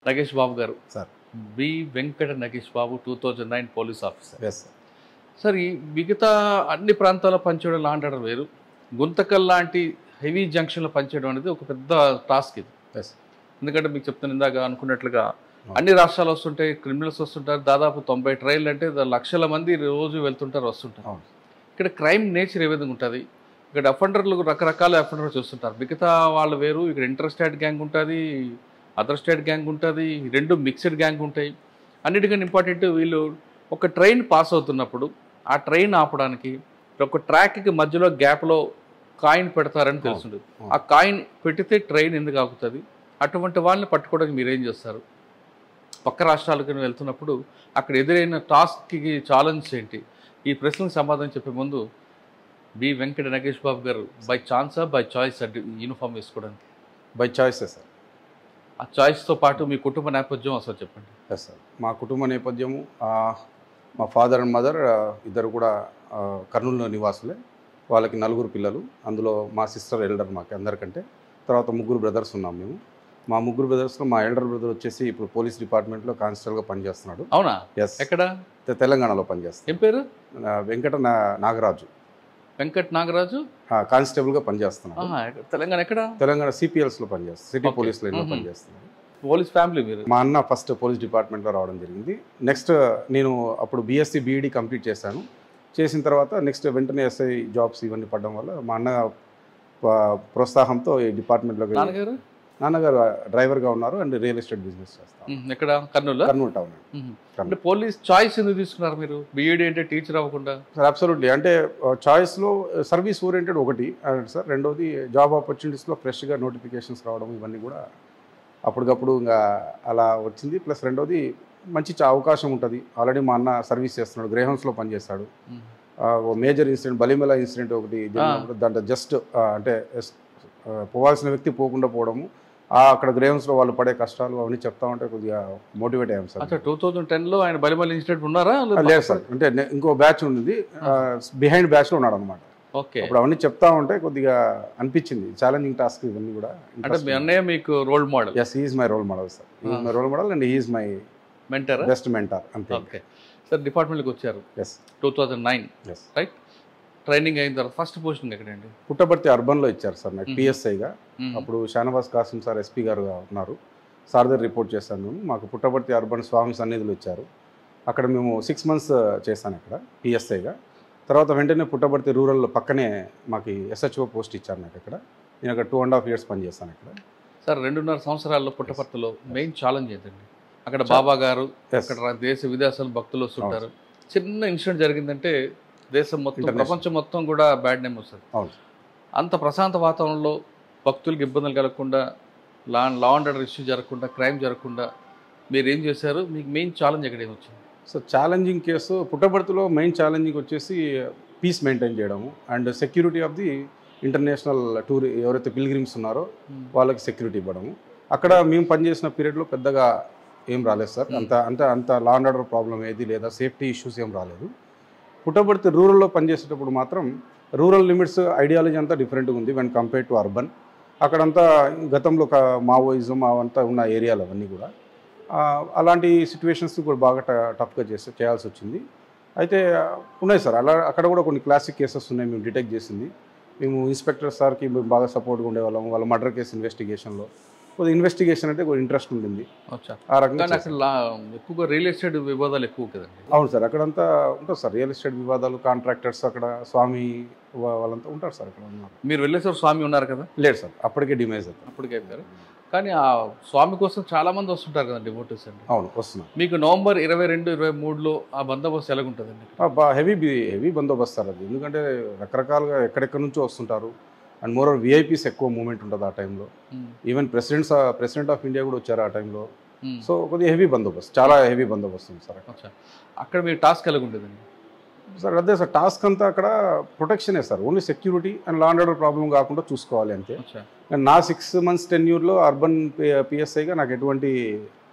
నగేష్ బాబు గారు sir. B Venkata Nagesh Babu 2009 police officer. Yes sir. Sir ఈ మిగతా అన్ని ప్రాంతాల్లో పనిచేయడం లా అంటారు వేరు, గుంతకల్ లాంటి హెవీ జంక్షన్లో పనిచేయడం అనేది ఒక పెద్ద టాస్క్ ఇది. ఎస్. ఎందుకంటే మీకు చెప్తాను ఇందాక అనుకున్నట్లుగా అన్ని రాష్ట్రాలు వస్తుంటాయి, క్రిమినల్స్ వస్తుంటారు, దాదాపు 90 ట్రైన్లు అంటే లక్షల మంది రోజు వెళ్తుంటారు వస్తుంటారు. ఇక్కడ క్రైమ్ నేచర్ ఏ విధంగా ఉంటుంది, ఇక్కడ అఫెండర్లు రకరకాల అఫెండర్లు చూస్తుంటారు, మిగతా వాళ్ళు వేరు, ఇక్కడ ఇంటర్ స్టేట్ గ్యాంగ్ ఉంటుంది, అదర్ స్టేట్ గ్యాంగ్ ఉంటుంది, రెండు మిక్స్డ్ గ్యాంగ్ ఉంటాయి. అన్నిటికన్నా ఇంపార్టెంట్ వీళ్ళు ఒక ట్రైన్ పాస్ అవుతున్నప్పుడు ఆ ట్రైన్ ఆపడానికి ఒక ట్రాక్కి మధ్యలో గ్యాప్లో కాయిన్ పెడతారని తెలుస్తుంది. ఆ కాయిన్ పెట్టితే ట్రైన్ ఎందుకు ఆగుతుంది, అటువంటి వాళ్ళని పట్టుకోవడానికి మీరేం చేస్తారు? పక్క రాష్ట్రాలకు వెళ్తున్నప్పుడు అక్కడ ఎదురైన టాస్క్కి ఛాలెంజ్ ఏంటి? ఈ ప్రశ్నకు సమాధానం చెప్పే ముందు బి వెంకట నగేష్ బాబు గారు బై ఛాన్సా బై చాయిస్ యూనిఫామ్ వేసుకోవడానికి? బై చాయిసే సార్. ఆ చాయిస్తో పాటు మీ కుటుంబ నేపథ్యం అసలు చెప్పండి. Yes sir. మా కుటుంబ నేపథ్యము మా ఫాదర్ అండ్ మదర్ ఇద్దరు కూడా కర్నూలులో నివాసులే. వాళ్ళకి 4 పిల్లలు, అందులో మా సిస్టర్ ఎల్డర్ మాకు అందరికంటే. తర్వాత 3 బ్రదర్స్ ఉన్నాం మేము. మా 3 బ్రదర్స్లో మా ఎల్డర్ బ్రదర్ వచ్చేసి ఇప్పుడు పోలీస్ డిపార్ట్మెంట్లో కానిస్టేబుల్గా పనిచేస్తున్నాడు. అవునా? ఎస్. ఎక్కడ? తెలంగాణలో పనిచేస్తాడు. ఏం పేరు? వెంకట నాగరాజు. వెంకట్ నాగరాజు కానిస్టేబుల్గా పనిచేస్తున్నాడు. తెలంగాణ ఎక్కడ? తెలంగాణ సిపిఎల్స్లో పనిచేస్తాడు, సిటీ పోలీస్ లైన్లో పనిచేస్తున్నాడు. పోలీస్ ఫ్యామిలీ మీరు? మా అన్న ఫస్ట్ పోలీస్ డిపార్ట్మెంట్లో రావడం జరిగింది. నెక్స్ట్ నేను అప్పుడు బీఎస్సీ బీఈడీ కంప్లీట్ చేశాను. చేసిన తర్వాత నెక్స్ట్ వెంటనే ఎస్ఐ జాబ్స్ ఇవన్నీ పడడం వల్ల మా అన్న ప్రోత్సాహంతో ఈ డిపార్ట్మెంట్లోకి. నాన్నగారు డ్రైవర్గా ఉన్నారు అండ్ రియల్ ఎస్టేట్ బిజినెస్ చేస్తారు. ఎక్కడ? కర్నూలు టౌన్. అంటే పోలీస్ చాయిస్ ఎందుకు తీసుకున్నారు మీరు? బీఈడీ అంటే టీచర్ అవ్వకుండా? Sir absolutely. అంటే చాయిస్లో సర్వీస్ ఓరియంటెడ్ ఒకటి సార్, రెండోది జాబ్ ఆపర్చునిటీస్లో ఫ్రెష్గా నోటిఫికేషన్స్ రావడం ఇవన్నీ కూడా అప్పటికప్పుడు ఇంకా అలా వచ్చింది. ప్లస్ రెండోది మంచి అవకాశం ఉంటుంది. ఆల్రెడీ మా అన్న సర్వీస్ చేస్తున్నాడు, గ్రేహౌన్స్లో పనిచేస్తాడు. మేజర్ ఇన్సిడెంట్ బలిమెల ఇన్సిడెంట్ ఒకటి జరిగినప్పుడు దాంట్లో జస్ట్ అంటే పోవాల్సిన వ్యక్తి పోకుండా పోవడము, అక్కడ గ్రేహౌన్స్లో వాళ్ళు పడే కష్టాలు అవన్నీ చెప్తా ఉంటే కొద్దిగా మోటివేట్ అయ్యాం సార్. 2010లో ఆయన బలిమెల ఇన్సిడెంట్ ఉన్నారా? లేదు సార్, అంటే ఇంకో బ్యాచ్ ఉంది, బిహైండ్ బ్యాచ్లో ఉన్నాడు అనమాట. ఓకే. అప్పుడు అవన్నీ చెప్తా ఉంటే కొద్దిగా అనిపించింది ఛాలెంజింగ్ టాస్క్ ఇవన్నీ కూడా. అంటే మీ అన్నయ్య మీకు role model? Yes, he is my role model sir. He is my role model and he is my mentor, best mentor అంతే. Okay sir. డిపార్ట్మెంట్కి వచ్చారు. ఎస్. 2009 yes right. ట్రైనింగ్ అయిన తర్వాత ఫస్ట్ పోస్టింగ్ ఎక్కడండి? పుట్టపర్తి అర్బన్లో ఇచ్చారు సార్ నాకు పిఎస్ఐగా. అప్పుడు షానవాజ్ కాసిం సార్ ఎస్పీ గారుగా ఉన్నారు. సార్ దగ్గర రిపోర్ట్ చేశాను మేము. మాకు పుట్టపర్తి అర్బన్ స్వామి సన్నిధులు ఇచ్చారు. అక్కడ మేము 6 months చేశాను అక్కడ పిఎస్ఐగా. తర్వాత వెంటనే పుట్టపర్తి రూరల్ పక్కనే మాకు ఎస్హెచ్ఓ పోస్ట్ ఇచ్చారు నాకు అక్కడ. నేను అక్కడ 2.5 years పనిచేస్తాను అక్కడ. సార్ 2.5 సంవత్సరాల్లో పుట్టపర్తిలో మెయిన్ ఛాలెంజ్ ఏంటండి? అక్కడ బాబా గారు, అక్కడ దేశ విదేశాల భక్తులు వస్తుంటారు. చిన్న ఇన్సిడెంట్ జరిగిందంటే దేశం మొత్తం, ప్రపంచం మొత్తం కూడా బ్యాడ్ నేమ్ వస్తుంది. అంత ప్రశాంత వాతావరణంలో భక్తులకు ఇబ్బందులు కలగకుండా, లా అండ్ ఆర్డర్ ఇష్యూ జరగకుండా, క్రైమ్ జరగకుండా మీరు ఏం చేశారు? మీకు మెయిన్ ఛాలెంజ్ ఎక్కడ వచ్చింది? సో ఛాలెంజింగ్ కేసు పుట్టపర్తిలో మెయిన్ ఛాలెంజింగ్ వచ్చేసి పీస్ మెయింటైన్ చేయడము and security of the international tour ఎవరైతే పిల్గ్రిమ్స్ ఉన్నారో వాళ్ళకి సెక్యూరిటీ ఇవ్వడము. అక్కడ మేము పనిచేసిన పీరియడ్లో పెద్దగా ఏం రాలేదు సార్. అంత లా అండ్ ఆర్డర్ ప్రాబ్లం ఏది లేదా సేఫ్టీ ఇష్యూస్ ఏం రాలేదు. పుట్టపర్తి రూరల్లో పనిచేసేటప్పుడు మాత్రం రూరల్ లిమిట్స్ ఐడియాలజీ అంతా డిఫరెంట్గా ఉంది వెన్ కంపేర్ టు అర్బన్. అక్కడంతా గతంలో ఒక మావోయిజం అవంతా ఉన్న ఏరియాలు అవన్నీ కూడా. అలాంటి సిచ్యువేషన్స్ కూడా బాగా టఫ్గా చేయాల్సి వచ్చింది. అయితే ఉన్నాయి సార్ అక్కడ కూడా కొన్ని క్లాసిక్ కేసెస్ ఉన్నాయి మేము డిటెక్ట్ చేసింది. మేము ఇన్స్పెక్టర్ సార్కి బాగా సపోర్ట్గా ఉండేవాళ్ళం. వాళ్ళ మర్డర్ కేసు ఇన్వెస్టిగేషన్లో కొద్దిగా ఇన్వెస్టిగేషన్ అంటే కొద్దిగా ఇంట్రెస్ట్ ఉండింది. ఆ రకంగా ఎక్కువగా రియల్ ఎస్టేట్ వివాదాలు ఎక్కువ కదండి? అవును సార్, అక్కడంతా ఉంటుంది సార్ రియల్ ఎస్టేట్ వివాదాలు. కాంట్రాక్టర్స్ అక్కడ స్వామి వాళ్ళంతా ఉంటారు సార్ అక్కడ ఉన్నారు. మీరు వెళ్ళేసారు, స్వామి ఉన్నారు కదా? లేదు సార్, అప్పటికే డిమైజ్ అవుతారు. అప్పటికే అయిపోయారు. కానీ ఆ స్వామి కోసం చాలా మంది వస్తుంటారు కదండి డివోటీస్ అండి? అవును, వస్తున్నారు. మీకు నవంబర్ 22, 23లో ఆ బందోబస్తు ఎలాగుంటుందండి? హెవీ బందోబస్తు సార్ అది. ఎందుకంటే రకరకాలుగా ఎక్కడెక్కడి నుంచో వస్తుంటారు అండ్ మోర్ విఐపీస్ ఎక్కువ మూమెంట్ ఉంటుంది ఆ టైంలో. ఈవెన్ ప్రెసిడెంట్ ఆఫ్ ఇండియా కూడా వచ్చారు ఆ టైంలో. సో కొద్దిగా హెవీ బందోబస్తు, చాలా హెవీ బందోబస్తు ఉంది సార్. అక్కడ మీ టాస్క్ ఎలాగుంటుందండి సార్? అదే సార్, టాస్క్ అంతా అక్కడ ప్రొటెక్షనే sir. Only security and law and order problem కాకుండా చూసుకోవాలి అంతే. నా 6 months టెన్యూర్లో అర్బన్ పిఎస్ఐగా నాకు ఎటువంటి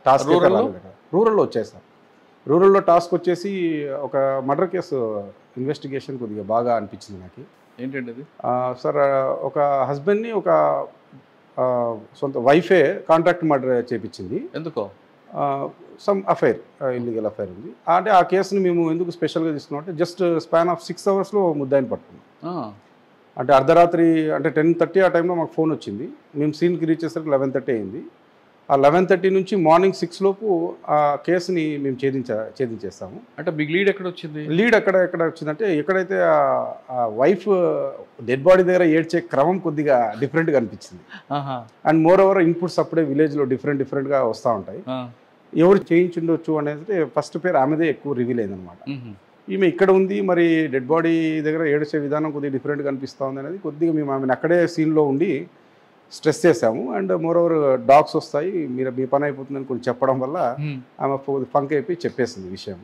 టాస్క్ రూరల్లో వచ్చాయి సార్. రూరల్లో టాస్క్ వచ్చేసి ఒక మర్డర్ కేసు ఇన్వెస్టిగేషన్ కొద్దిగా బాగా అనిపించింది నాకు. ఏంటండి అది? సార్ ఒక హస్బెండ్ని ఒక సొంత వైఫే కాంట్రాక్ట్ మర్డర్ చేపించింది. ఎందుకో? సమ్ అఫైర్, ఇల్లీగల్ అఫైర్ ఉంది. అంటే ఆ కేసుని మేము ఎందుకు స్పెషల్గా తీసుకున్నాం అంటే జస్ట్ స్పాన్ ఆఫ్ 6 అవర్స్లో ముద్దాయిని పట్టుకున్నాం. అంటే అర్ధరాత్రి అంటే 10:30 ఆ టైంలో మాకు ఫోన్ వచ్చింది. మేము సీన్కి రీచ్ చేసరికి 11:30 అయింది. ఆ 11:30 నుంచి మార్నింగ్ 6 లోపు ఆ కేసుని మేము ఛేదించేస్తాము. అంటే బిగ్ లీడ్ ఎక్కడ వచ్చింది? లీడ్ ఎక్కడ వచ్చిందంటే ఎక్కడైతే ఆ వైఫ్ డెడ్ బాడీ దగ్గర ఏడ్చే క్రమం కొద్దిగా డిఫరెంట్గా అనిపించింది. అండ్ మోర్ ఓవర్ ఇన్పుట్స్ అప్పుడే విలేజ్లో డిఫరెంట్గా వస్తూ ఉంటాయి. ఎవరు చేయించుండొచ్చు అనేది ఫస్ట్ పేరు ఆమెదే ఎక్కువ రివీల్ అయిందనమాట. ఈమె ఇక్కడ ఉంది, మరి డెడ్ బాడీ దగ్గర ఏడ్చే విధానం కొద్దిగా డిఫరెంట్గా అనిపిస్తూ ఉంది అనేది కొద్దిగా మేము ఆమెను అక్కడే సీన్లో ఉండి స్ట్రెస్ చేసాము. అండ్ మోర్ ఓవర్ డాగ్స్ వస్తాయి, మీ పని అయిపోతుందని కొంచెం చెప్పడం వల్ల ఆమె ఫంక్ అయిపోయి చెప్పేసింది విషయం.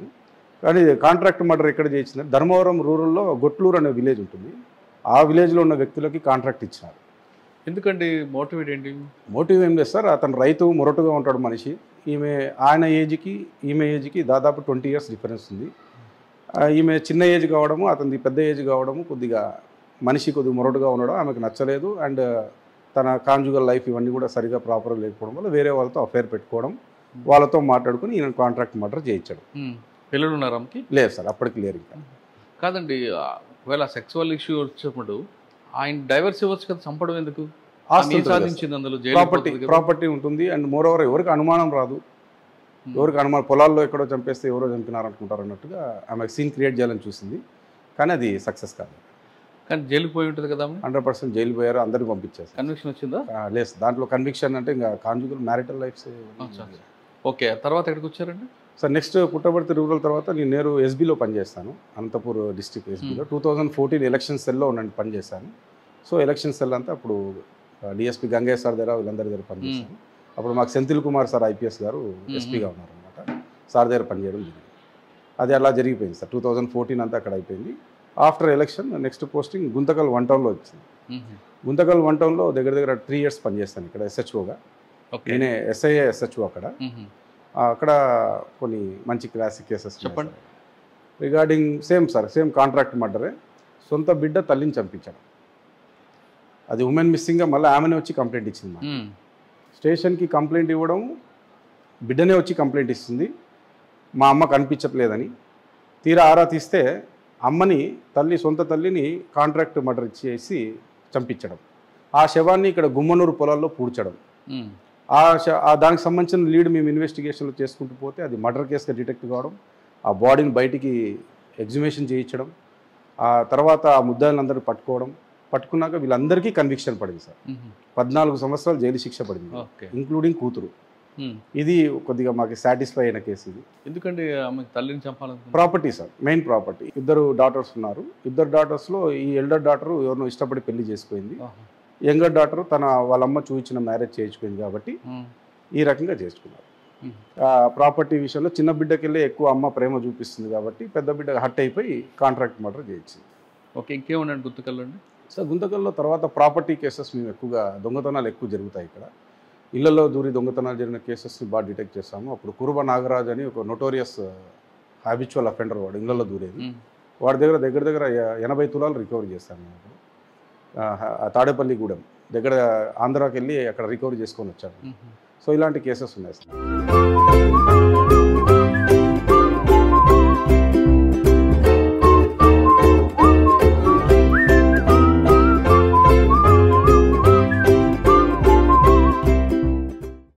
కానీ కాంట్రాక్ట్ మర్డర్ ఎక్కడ చేయించింది, ధర్మవరం రూరల్లో గొట్లూరు అనే విలేజ్ ఉంటుంది. ఆ విలేజ్లో ఉన్న వ్యక్తులకి కాంట్రాక్ట్ ఇచ్చినారు. ఎందుకండి? మోటివేట్ ఏంటి? మోటివ్ ఏం లేదు సార్, అతను రైతు, మొరటుగా ఉంటాడు మనిషి. ఆయన ఏజ్కి ఈమె ఏజ్కి దాదాపు 20 years డిఫరెన్స్ ఉంది. ఈమె చిన్న ఏజ్ కావడము, అతనిది పెద్ద ఏజ్ కావడము, కొద్దిగా మనిషి కొద్దిగా మొరటుగా ఉండడం ఆమెకు నచ్చలేదు. అండ్ తన కాంజుగల్ లైఫ్ ఇవన్నీ కూడా సరిగా ప్రాపర్గా లేకపోవడం వల్ల వేరే వాళ్ళతో అఫైర్ పెట్టుకోవడం, వాళ్ళతో మాట్లాడుకుని ఈయన కాంట్రాక్ట్ మర్డర్ చేయించాడు. పిల్లలు ఉన్నారు ఆమెకి? లేదు సార్, అప్పటికి లేరు. ఇంకా కాదండి, ఒకవేళ సెక్సువల్ ఇష్యూ వచ్చినప్పుడు ఆయన డైవర్స్ ఇవ్వచ్చు కదా, చంపడం ఎందుకు? సాధించింది అందులో ప్రాపర్టీ ఉంటుంది. అండ్ మోర్ ఓవర్ ఎవరికి అనుమానం రాదు, ఎవరికి అనుమానం, పొలాల్లో ఎక్కడో చంపేస్తే ఎవరో చంపినారు అనుకుంటారు అన్నట్టుగా ఆమె సీన్ క్రియేట్ చేయాలని చూసింది. కానీ అది సక్సెస్ కాదు. కానీ జైలుకి పోయి ఉంటుంది కదా? 100% జైలు పోయారు, అందరినీ పంపించేస్తారు. కన్విక్షన్ వచ్చిందా? లేదు, దాంట్లో కన్విక్షన్ అంటే ఇంకా కాంజుగల్ మ్యారిటల్ లైఫ్స్. ఓకే, తర్వాత ఎక్కడికి వచ్చారండి సార్? నెక్స్ట్ పుట్టపర్తి రూరల్ తర్వాత నేను నేరు ఎస్బీలో పనిచేస్తాను, అనంతపూర్ డిస్ట్రిక్ట్ ఎస్బీలో. 2014 ఎలక్షన్ సెల్లో ఉండండి పనిచేశాను. సో ఎలక్షన్ సెల్ అంతా అప్పుడు డిఎస్పీ గంగయ్య సార్ దగ్గర వీళ్ళందరి దగ్గర పనిచేశాను. అప్పుడు మాకు సెంథిల్ కుమార్ సార్ ఐపీఎస్ గారు ఎస్పీగా ఉన్నారనమాట. సార్ దగ్గర పనిచేయడం జరిగింది. అది అలా జరిగిపోయింది సార్. 2014 అంతా అక్కడ అయిపోయింది. After election next posting Guntakal 1 టౌన్లో వచ్చింది. గుంతకల్ 1 టౌన్లో దగ్గర 3 years పనిచేస్తాను ఇక్కడ ఎస్హెచ్ఓగా. నేనే ఎస్ఐఏ ఎస్హెచ్ఓ అక్కడ. అక్కడ కొన్ని మంచి క్లాసిక్ కేసెస్ చెప్పండి. రిగార్డింగ్ సేమ్ కాంట్రాక్ట్ మర్డరే. సొంత బిడ్డ తల్లిని చంపించడం, అది ఉమెన్ మిస్సింగ్గా మళ్ళీ ఆమెనే వచ్చి కంప్లైంట్ ఇచ్చింది. స్టేషన్కి కంప్లైంట్ ఇవ్వడం, బిడ్డనే వచ్చి కంప్లైంట్ ఇస్తుంది మా అమ్మ కనిపించట్లేదని. తీరా ఆరా తీస్తే అమ్మని సొంత తల్లిని కాంట్రాక్ట్ మర్డర్ చేసి చంపించడం, ఆ శవాన్ని ఇక్కడ గుమ్మనూరు పొలాల్లో పూడ్చడం. దానికి సంబంధించిన లీడ్ మేము ఇన్వెస్టిగేషన్లో చేసుకుంటూ పోతే అది మర్డర్ కేసుగా డిటెక్ట్ కావడం, ఆ బాడీని బయటికి ఎగ్జిబిషన్ చేయించడం, ఆ తర్వాత ఆ ముద్దాయిలందరూ పట్టుకున్నాక వీళ్ళందరికీ కన్విక్షన్ పడింది సార్. 14 సంవత్సరాలు జైలు శిక్ష పడింది, ఇంక్లూడింగ్ కూతురు. ఇది కొద్దిగా మాకు సాటిస్ఫై అయిన కేసు ఇది. ఎందుకంటే ఆమె తల్లిని చంపాలని property sir, main property. 2 daughters ఉన్నారు. 2 daughtersలో ఈ ఎల్డర్ డాటర్ ఎవరినో ఇష్టపడి పెళ్లి చేసుకుంది. యంగర్ డాటర్ వాళ్ళమ్మ చూపించిన మ్యారేజ్ చేయించుకుంది కాబట్టి ఈ రకంగా చేసుకున్నారు. ప్రాపర్టీ విషయంలో చిన్న బిడ్డకి వెళ్ళి ఎక్కువ అమ్మ ప్రేమ చూపిస్తుంది కాబట్టి పెద్ద బిడ్డ హట్ అయిపోయి కాంట్రాక్ట్ మర్డర్ చేయించింది. ఓకే, ఇంకేమన్నాడు గుంతకల్లో అండి? సార్ గుంతకల్లో తర్వాత ప్రాపర్టీ కేసెస్ మేము ఎక్కువగా దొంగతనాలు ఎక్కువ జరుగుతాయి ఇక్కడ. ఇళ్లలో దూరి దొంగతనాలు జరిగిన కేసెస్ని బాగా డిటెక్ట్ చేస్తాము. అప్పుడు కురుబ నాగరాజ్ అని ఒక నోటోరియస్ హ్యాబిచువల్ అఫెండర్, వాడు ఇళ్లలో దూరేది. వాడి దగ్గర 80 తులాలు రికవరీ చేస్తాను నేను. తాడేపల్లిగూడెం దగ్గర ఆంధ్రాకి వెళ్ళి అక్కడ రికవరీ చేసుకొని వచ్చాను. సో ఇలాంటి కేసెస్ ఉన్నాయి సార్.